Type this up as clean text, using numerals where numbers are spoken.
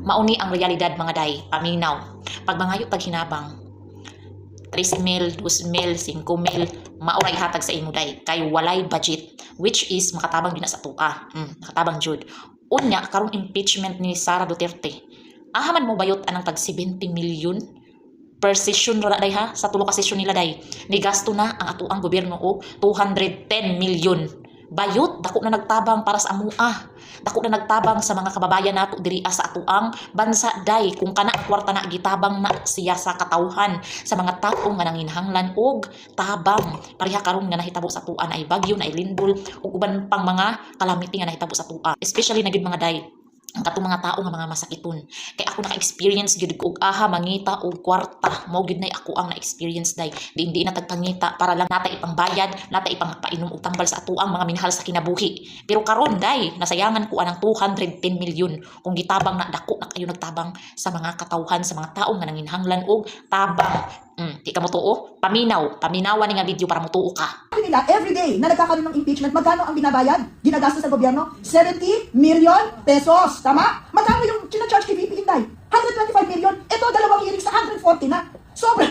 Mauni ang realidad mga day, paminaw. Pag mangayo tag hinabang, 3,000, 2,000, 5,000, mauray hatag sa imo day. Kay walay budget, which is makatabang din na sa tua. Makatabang jud. Unya, karong impeachment ni Sara Duterte. Ahaman mo bayot anang tag 70 million per session ra day ha, sa tulo ka session nila day. Ni gasto na ang atuang gobyerno og 210 million. Bayot, dako na nagtabang para sa amua. Dako na nagtabang sa mga kababayan nato diri sa atuang bansa day. Kung kana ang kwarta na gitabang na siya sa katawhan sa mga tao nga nanginhanglan og tabang. Pareha karon nga nahitabo sa atuan ay bagyo, na lindol ug uban pang mga calamity nga nahitabo sa atuan. Especially na gid mga day ang katong mga tao nga mga masakiton. Kay ako naka-experience gyud og aha mangita og kwarta. Mao gyud nay ako ang na-experience day. Di na tagpangita para lang nata ipangbayad, nata ipangpainom og tambal sa atuang mga minahal sa kinabuhi. Pero karon day nasayangan ko anang 210 million kung gitabang na dako na kayo nagtabang sa mga katawhan sa mga tao nga nanginhanglan og tabang. Di ka mo tuo? Paminawan ni nga video para mo tuo ka. Nila everyday na nagkakaroon ng impeachment, magkano ang binabayad? Ginagastos sa gobyerno? 70 million pesos. Tama? Magkano yung charge kay VP Inday? 125 million. Ito, 2 hearings sa 140 na. Sobra.